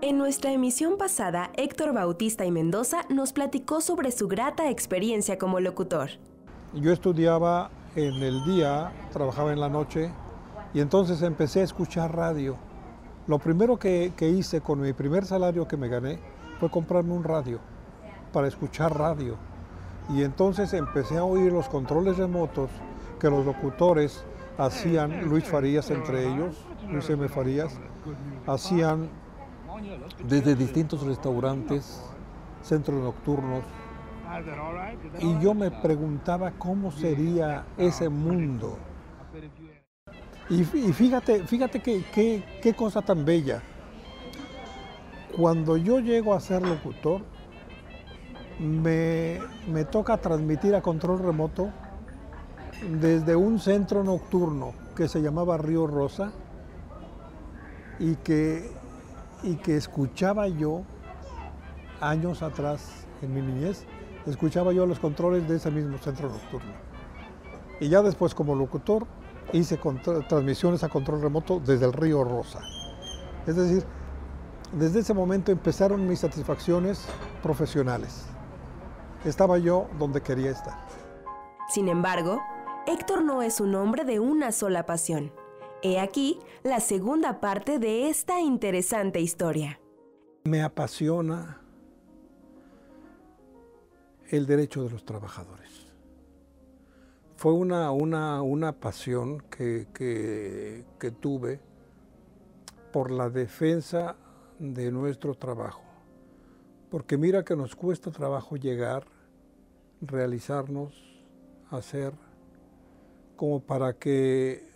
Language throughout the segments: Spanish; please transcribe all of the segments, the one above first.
En nuestra emisión pasada, Héctor Bautista y Mendoza nos platicó sobre su grata experiencia como locutor. Yo estudiaba en el día, trabajaba en la noche y entonces empecé a escuchar radio. Lo primero que hice con mi primer salario que me gané fue comprarme un radio para escuchar radio. Y entonces empecé a oír los controles remotos que los locutores hacían, Luis Farías entre ellos, Luis M. Farías, hacían desde distintos restaurantes, centros nocturnos, y yo me preguntaba cómo sería ese mundo. Y fíjate qué cosa tan bella. Cuando yo llego a ser locutor, me toca transmitir a control remoto desde un centro nocturno que se llamaba Río Rosa y que escuchaba yo años atrás, en mi niñez, escuchaba yo los controles de ese mismo centro nocturno. Y ya después como locutor hice transmisiones a control remoto desde el Río Rosa. Es decir, desde ese momento empezaron mis satisfacciones profesionales. Estaba yo donde quería estar. Sin embargo, Héctor no es un hombre de una sola pasión. He aquí la segunda parte de esta interesante historia. Me apasiona el derecho de los trabajadores. Fue una pasión que tuve por la defensa de nuestro trabajo. Porque mira que nos cuesta trabajo llegar, realizarnos, hacer, como para que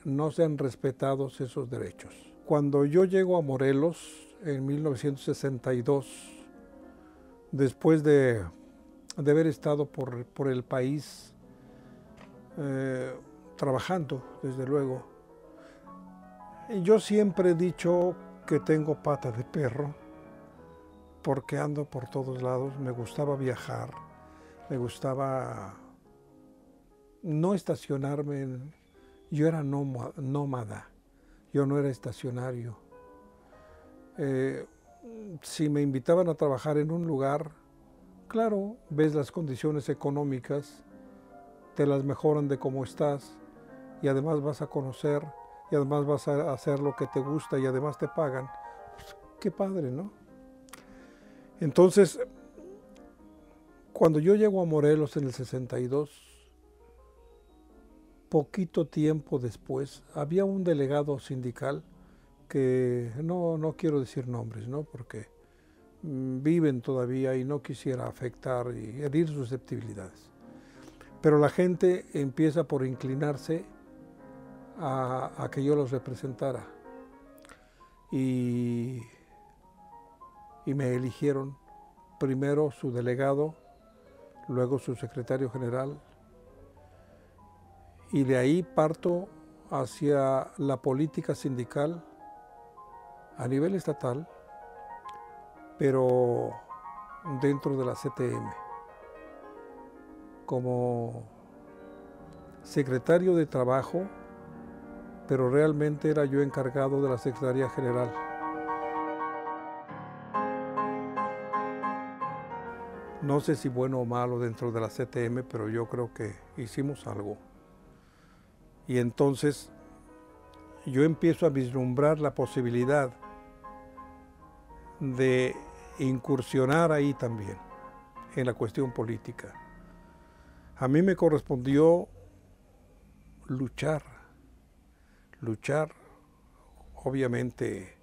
no sean respetados esos derechos. Cuando yo llego a Morelos en 1962, después de haber estado por el país trabajando, desde luego, yo siempre he dicho que tengo pata de perro porque ando por todos lados, me gustaba viajar, me gustaba no estacionarme, yo era nómada, yo no era estacionario. Si me invitaban a trabajar en un lugar, claro, ves las condiciones económicas, te las mejoran de cómo estás y además vas a conocer y además vas a hacer lo que te gusta y además te pagan. Pues, qué padre, ¿no? Entonces, cuando yo llego a Morelos en el 62, poquito tiempo después, había un delegado sindical que no quiero decir nombres, ¿no? Porque viven todavía y no quisiera afectar y herir susceptibilidades. Pero la gente empieza por inclinarse a que yo los representara. Y me eligieron primero su delegado, luego su secretario general, y de ahí parto hacia la política sindical a nivel estatal, pero dentro de la CTM, como secretario de Trabajo, pero realmente era yo encargado de la Secretaría General. No sé si bueno o malo dentro de la CTM, pero yo creo que hicimos algo. Y entonces yo empiezo a vislumbrar la posibilidad de incursionar ahí también, en la cuestión política. A mí me correspondió luchar, obviamente,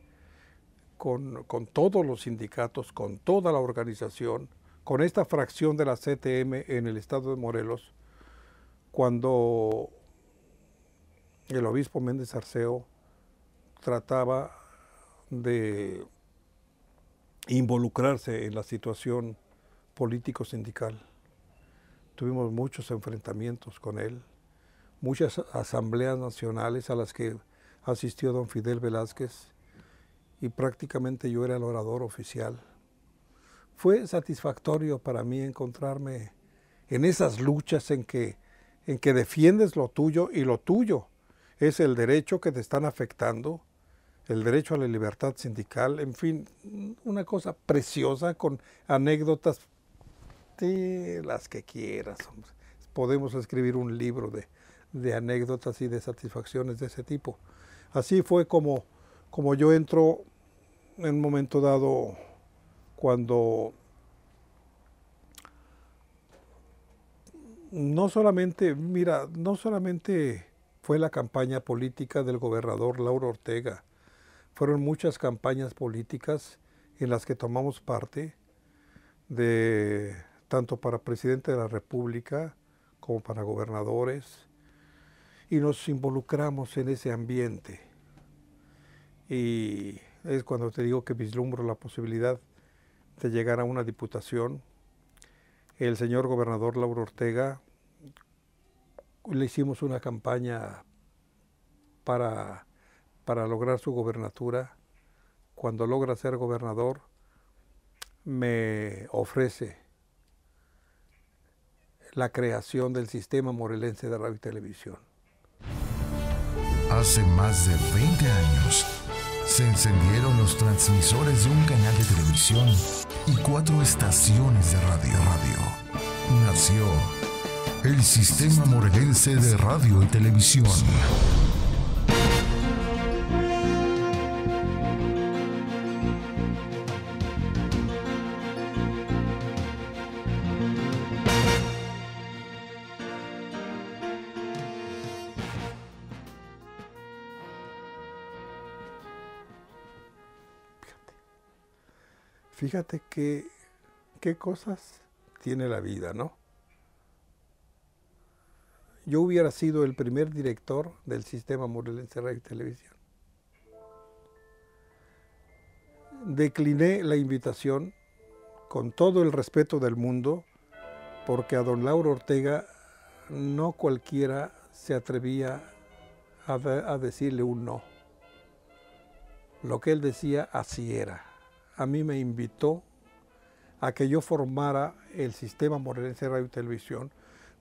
con todos los sindicatos, con toda la organización, con esta fracción de la CTM en el estado de Morelos, cuando el obispo Méndez Arceo trataba de involucrarse en la situación político-sindical. Tuvimos muchos enfrentamientos con él, muchas asambleas nacionales a las que asistió don Fidel Velázquez y prácticamente yo era el orador oficial. Fue satisfactorio para mí encontrarme en esas luchas en que defiendes lo tuyo y lo tuyo es el derecho que te están afectando el derecho a la libertad sindical, en fin, una cosa preciosa con anécdotas de las que quieras, hombre. Podemos escribir un libro de anécdotas y de satisfacciones de ese tipo. Así fue como yo entro en un momento dado cuando no solamente fue la campaña política del gobernador Lauro Ortega, fueron muchas campañas políticas en las que tomamos parte, tanto para presidente de la República como para gobernadores, y nos involucramos en ese ambiente. Y es cuando te digo que vislumbro la posibilidad de llegar a una diputación. El señor gobernador Lauro Ortega, le hicimos una campaña para lograr su gobernatura. Cuando logra ser gobernador, me ofrece la creación del Sistema Morelense de Radio y Televisión. Hace más de 20 años se encendieron los transmisores de un canal de televisión y 4 estaciones de radio. Nació el Sistema Morelense de Radio y Televisión. Fíjate qué cosas tiene la vida, ¿no? Yo hubiera sido el primer director del Sistema Morelense de Radio y Televisión. Decliné la invitación con todo el respeto del mundo, porque a don Lauro Ortega no cualquiera se atrevía a decirle un no. Lo que él decía, así era. A mí me invitó a que yo formara el Sistema Morelense de Radio y Televisión,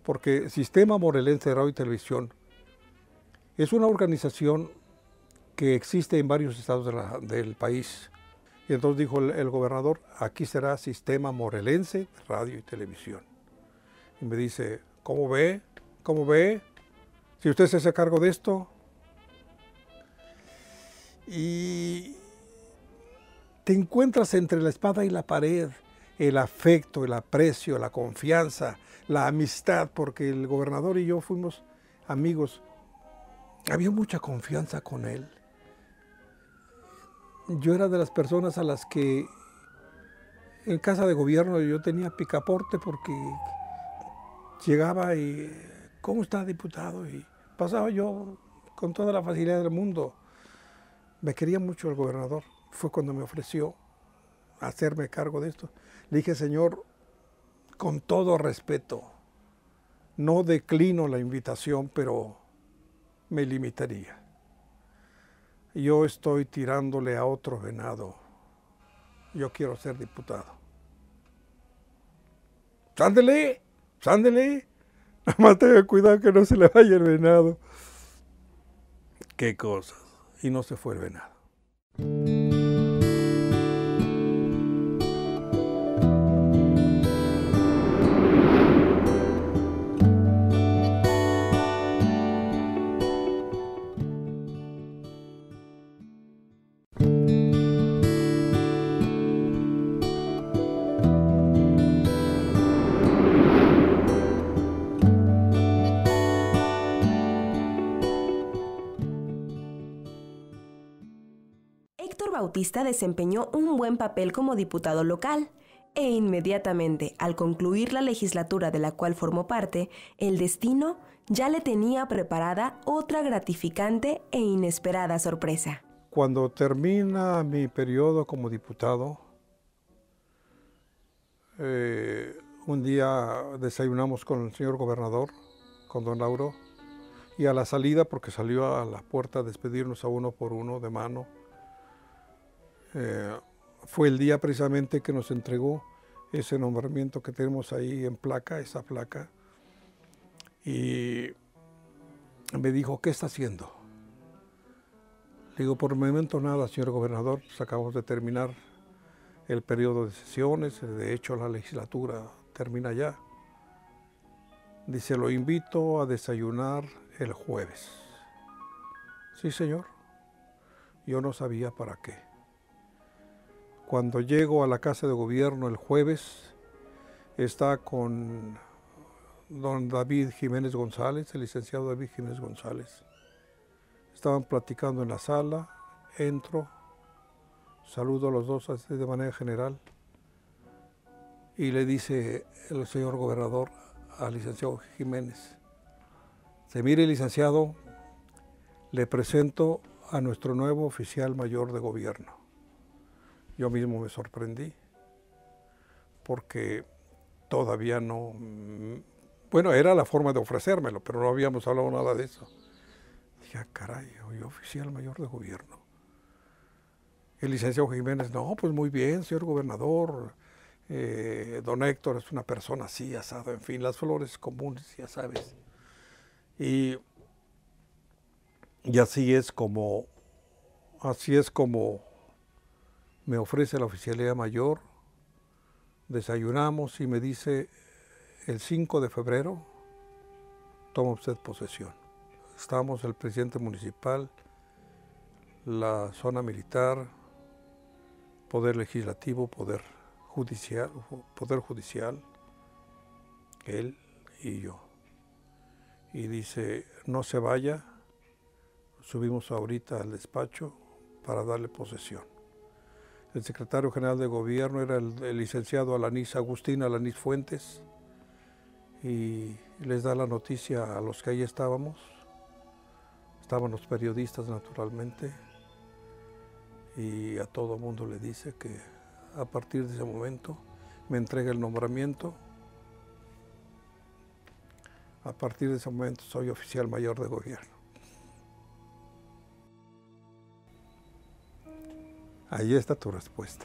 porque Sistema Morelense de Radio y Televisión es una organización que existe en varios estados del país. Y entonces dijo el gobernador, aquí será Sistema Morelense de Radio y Televisión. Y me dice, ¿cómo ve? ¿Cómo ve? Si usted se hace cargo de esto. Y te encuentras entre la espada y la pared, el afecto, el aprecio, la confianza, la amistad, porque el gobernador y yo fuimos amigos. Había mucha confianza con él. Yo era de las personas a las que en casa de gobierno yo tenía picaporte, porque llegaba y, ¿cómo está, diputado? Y pasaba yo con toda la facilidad del mundo. Me quería mucho el gobernador. Fue cuando me ofreció hacerme cargo de esto. Le dije, señor, con todo respeto, no declino la invitación, pero me limitaría. Yo estoy tirándole a otro venado. Yo quiero ser diputado. ¡Sándele! ¡Sándele! Nada más tenga cuidado que no se le vaya el venado. ¡Qué cosas! Y no se fue el venado. Héctor Bautista desempeñó un buen papel como diputado local e inmediatamente, al concluir la legislatura de la cual formó parte, el destino ya le tenía preparada otra gratificante e inesperada sorpresa. Cuando termina mi periodo como diputado, un día desayunamos con el señor gobernador, con don Lauro, y a la salida, porque salió a la puerta a despedirnos a uno por uno de mano, fue el día precisamente que nos entregó ese nombramiento que tenemos ahí en placa, esa placa, y me dijo, ¿qué está haciendo? Le digo, por el momento nada, señor gobernador, pues acabamos de terminar el periodo de sesiones, de hecho la legislatura termina ya. Dice, lo invito a desayunar el jueves. Sí, señor. Yo no sabía para qué. Cuando llego a la Casa de Gobierno el jueves, está con don David Jiménez González, el licenciado David Jiménez González. Estaban platicando en la sala, entro, saludo a los dos así de manera general y le dice el señor gobernador al licenciado Jiménez, se mire licenciado, le presento a nuestro nuevo oficial mayor de gobierno. Yo mismo me sorprendí porque todavía no, bueno, era la forma de ofrecérmelo, pero no habíamos hablado nada de eso. Dije, ah, caray, yo oficial mayor de gobierno. El licenciado Jiménez, no, pues muy bien, señor gobernador, don Héctor es una persona así, asado, en fin, las flores comunes, ya sabes. Y así es como me ofrece la oficialía mayor, desayunamos y me dice, el 5 de febrero toma usted posesión. Estamos el presidente municipal, la zona militar, poder legislativo, poder judicial, él y yo. Y dice, no se vaya, subimos ahorita al despacho para darle posesión. El secretario general de gobierno era el licenciado Agustín Alanís Fuentes, y les da la noticia a los que ahí estábamos. Estaban los periodistas naturalmente, y a todo mundo le dice que a partir de ese momento me entrega el nombramiento. A partir de ese momento soy oficial mayor de gobierno. Ahí está tu respuesta.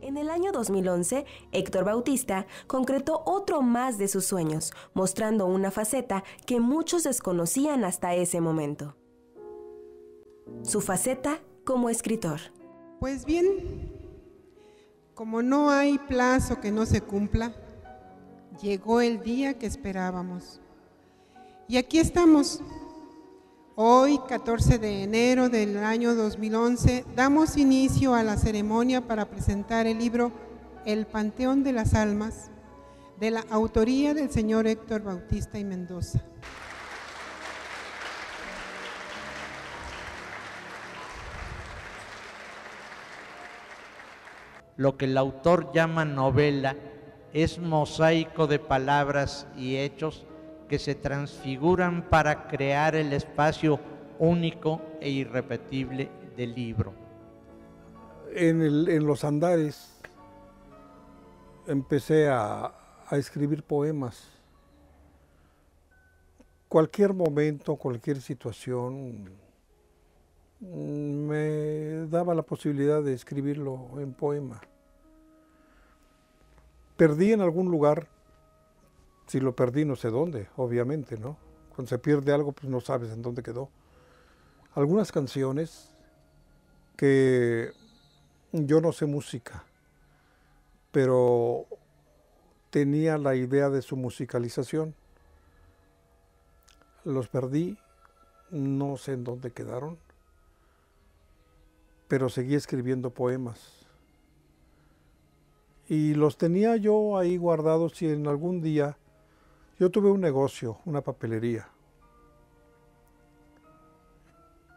En el año 2011, Héctor Bautista concretó otro más de sus sueños, mostrando una faceta que muchos desconocían hasta ese momento. Su faceta como escritor. Pues bien, como no hay plazo que no se cumpla, llegó el día que esperábamos. Y aquí estamos. Hoy, 14 de enero del año 2011, damos inicio a la ceremonia para presentar el libro El Panteón de las Almas, de la autoría del señor Héctor Bautista y Mendoza. Lo que el autor llama novela es mosaico de palabras y hechos que se transfiguran para crear el espacio único e irrepetible del libro. En los andares empecé a escribir poemas. Cualquier momento, cualquier situación me daba la posibilidad de escribirlo en poema. Perdí en algún lugar. Si lo perdí, no sé dónde, obviamente, ¿no? Cuando se pierde algo, pues no sabes en dónde quedó. Algunas canciones que yo no sé música, pero tenía la idea de su musicalización. Los perdí, no sé en dónde quedaron, pero seguí escribiendo poemas. Y los tenía yo ahí guardados y en algún día yo tuve un negocio, una papelería.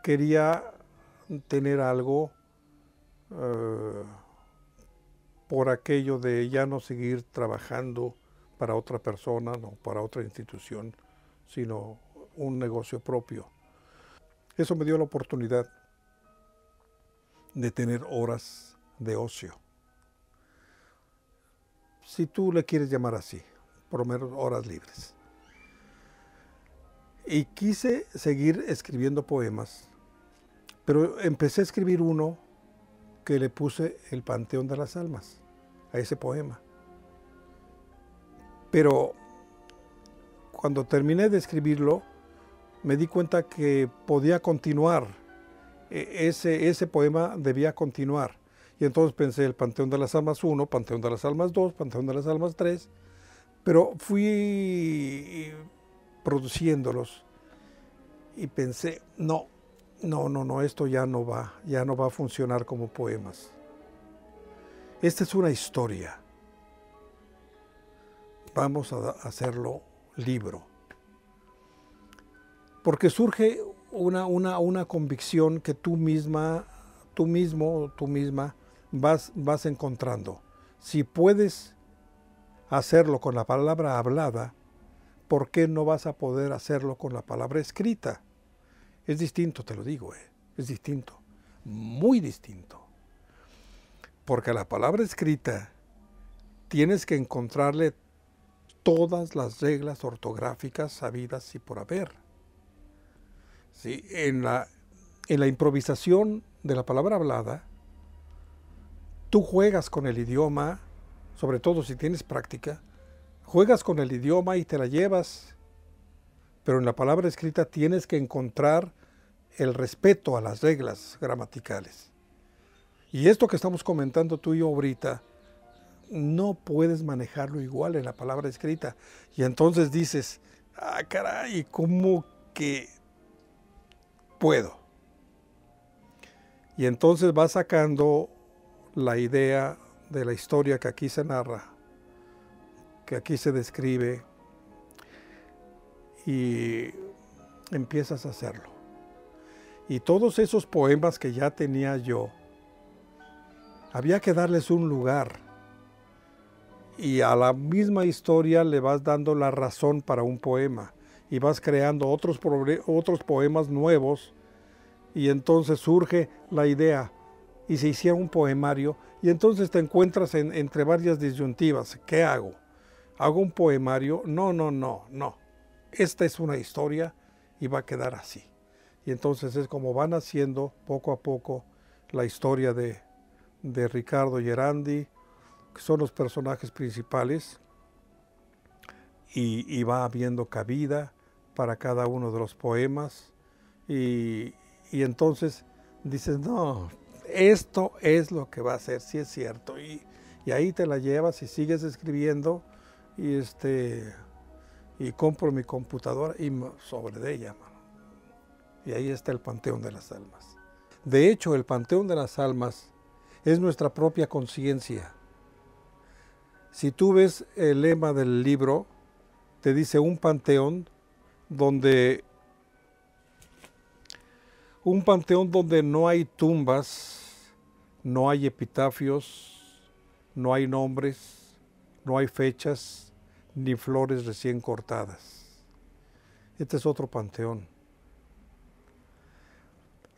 Quería tener algo por aquello de ya no seguir trabajando para otra persona, no para otra institución, sino un negocio propio. Eso me dio la oportunidad de tener horas de ocio. Si tú le quieres llamar así, por lo menos horas libres. Y quise seguir escribiendo poemas, pero empecé a escribir uno que le puse El Panteón de las Almas, a ese poema. Pero cuando terminé de escribirlo, me di cuenta que podía continuar, ese poema debía continuar. Y entonces pensé el Panteón de las Almas 1, Panteón de las Almas 2, Panteón de las Almas 3, pero fui produciéndolos y pensé, no, esto ya no va a funcionar como poemas. Esta es una historia. Vamos a hacerlo libro. Porque surge una convicción que tú misma vas encontrando. Si puedes hacerlo con la palabra hablada, ¿por qué no vas a poder hacerlo con la palabra escrita? Es distinto, te lo digo, es distinto, muy distinto. Porque a la palabra escrita tienes que encontrarle todas las reglas ortográficas sabidas y por haber. ¿Sí? En la improvisación de la palabra hablada, tú juegas con el idioma, sobre todo si tienes práctica, juegas con el idioma y te la llevas, pero en la palabra escrita tienes que encontrar el respeto a las reglas gramaticales. Y esto que estamos comentando tú y yo ahorita, no puedes manejarlo igual en la palabra escrita. Y entonces dices, caray, ¿cómo que puedo? Y entonces vas sacando la idea de la historia que aquí se narra, que aquí se describe, y empiezas a hacerlo. Y todos esos poemas que ya tenía yo, había que darles un lugar. Y a la misma historia le vas dando la razón para un poema. Y vas creando otros poemas nuevos. Y entonces surge la idea. Y se hiciera un poemario. Y entonces te encuentras entre varias disyuntivas. ¿Qué hago? ¿Hago un poemario? No. Esta es una historia y va a quedar así. Y entonces es como van haciendo poco a poco la historia de Ricardo y Erandi, que son los personajes principales, y va habiendo cabida para cada uno de los poemas, y entonces dices, no, esto es lo que va a ser, sí es cierto, y ahí te la llevas y sigues escribiendo, y compro mi computadora y sobre de ella, mano. Y ahí está el Panteón de las Almas. De hecho, el Panteón de las Almas es nuestra propia conciencia. Si tú ves el lema del libro, te dice un panteón donde no hay tumbas, no hay epitafios, no hay nombres, no hay fechas, ni flores recién cortadas. Este es otro panteón.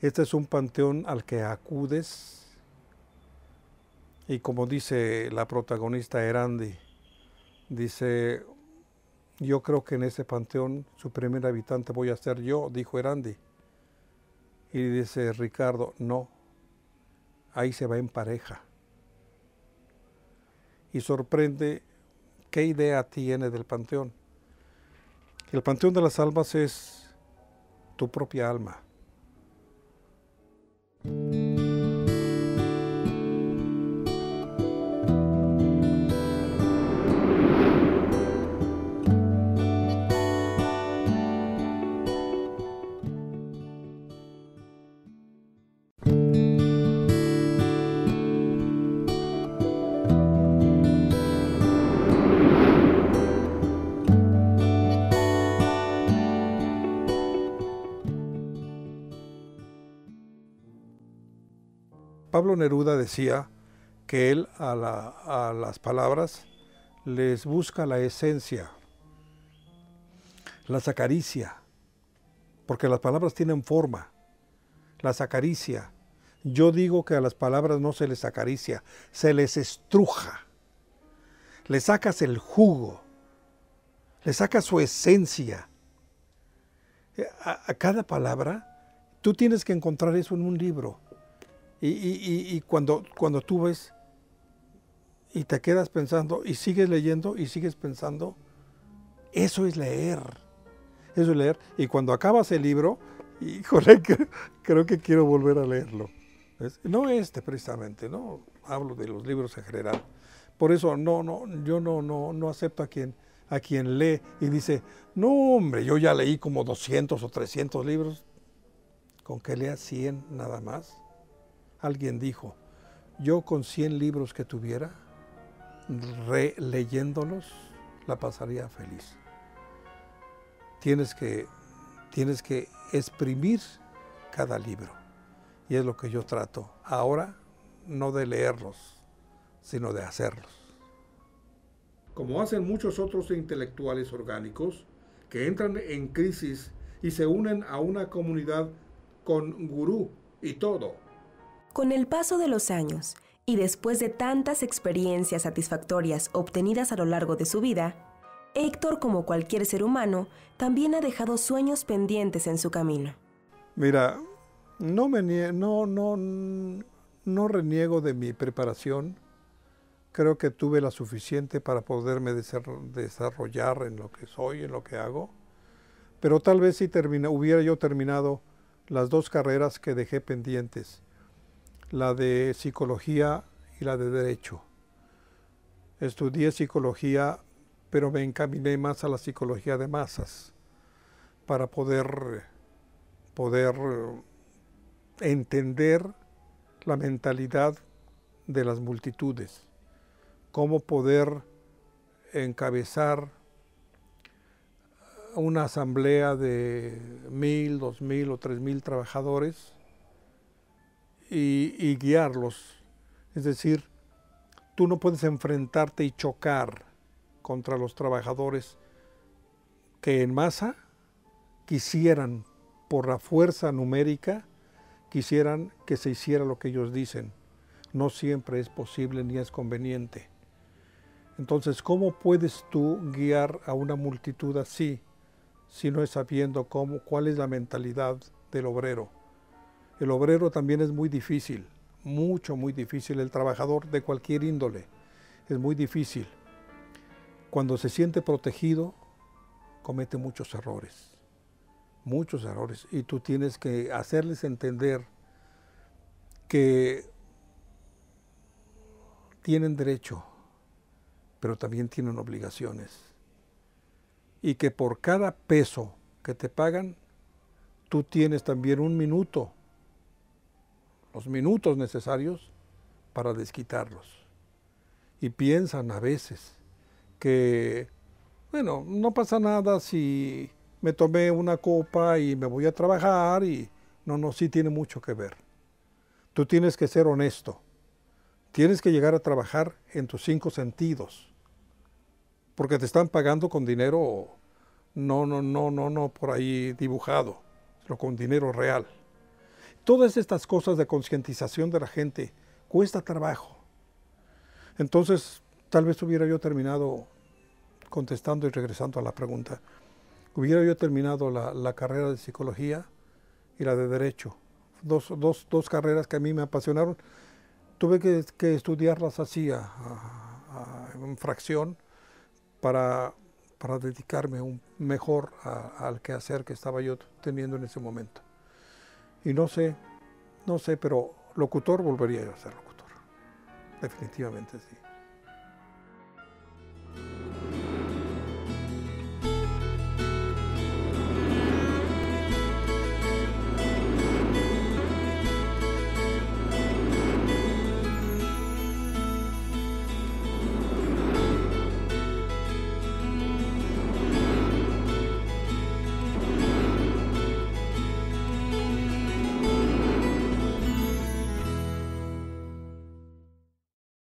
Este es un panteón al que acudes. Y como dice la protagonista Erandi, dice, yo creo que en ese panteón su primer habitante voy a ser yo, dijo Erandi. Y dice Ricardo, no, ahí se va en pareja. Y sorprende qué idea tiene del panteón. El Panteón de las Almas es tu propia alma. Pablo Neruda decía que él a las palabras les busca la esencia, las acaricia, porque las palabras tienen forma, las acaricia. Yo digo que a las palabras no se les acaricia, se les estruja, le sacas el jugo, le sacas su esencia. A cada palabra, tú tienes que encontrar eso en un libro. Y cuando tú ves y te quedas pensando y sigues leyendo y sigues pensando, eso es leer. eso es leer. Y cuando acabas el libro, híjole, creo que quiero volver a leerlo. ¿Ves? No precisamente, no hablo de los libros en general. Por eso yo no acepto a quien lee y dice, no hombre, yo ya leí como 200 o 300 libros. Con que lea 100 nada más. Alguien dijo, yo con 100 libros que tuviera, releyéndolos, la pasaría feliz. Tienes que exprimir cada libro. Y es lo que yo trato. Ahora, no de leerlos, sino de hacerlos. Como hacen muchos otros intelectuales orgánicos, que entran en crisis y se unen a una comunidad con gurú y todo. Con el paso de los años, y después de tantas experiencias satisfactorias obtenidas a lo largo de su vida, Héctor, como cualquier ser humano, también ha dejado sueños pendientes en su camino. Mira, no reniego de mi preparación. Creo que tuve la suficiente para poderme desarrollar en lo que soy, en lo que hago. Pero tal vez si hubiera yo terminado las 2 carreras que dejé pendientes, la de psicología y la de derecho. Estudié psicología, pero me encaminé más a la psicología de masas para poder entender la mentalidad de las multitudes, cómo poder encabezar una asamblea de 1,000, 2,000 o 3,000 trabajadores y guiarlos. Es decir, tú no puedes enfrentarte y chocar contra los trabajadores que en masa quisieran, por la fuerza numérica, quisieran que se hiciera lo que ellos dicen. No siempre es posible ni es conveniente. Entonces, ¿cómo puedes tú guiar a una multitud así, si no es sabiendo cuál es la mentalidad del obrero? El obrero también es muy difícil, muy difícil. El trabajador de cualquier índole es muy difícil. Cuando se siente protegido, comete muchos errores, y tú tienes que hacerles entender que tienen derecho, pero también tienen obligaciones, y que por cada peso que te pagan, tú tienes también un minuto, los minutos necesarios para desquitarlos. Y piensan a veces que, bueno, no pasa nada si me tomé una copa y me voy a trabajar, y no, sí tiene mucho que ver. Tú tienes que ser honesto, tienes que llegar a trabajar en tus 5 sentidos, porque te están pagando con dinero, no por ahí dibujado, sino con dinero real. Todas estas cosas de concientización de la gente cuesta trabajo. Entonces, tal vez hubiera yo terminado, contestando y regresando a la pregunta, hubiera yo terminado la carrera de psicología y la de derecho. Dos carreras que a mí me apasionaron. Tuve que estudiarlas así en fracción para dedicarme mejor al quehacer que estaba yo teniendo en ese momento. Y no sé, pero locutor volvería yo a ser locutor. Definitivamente sí.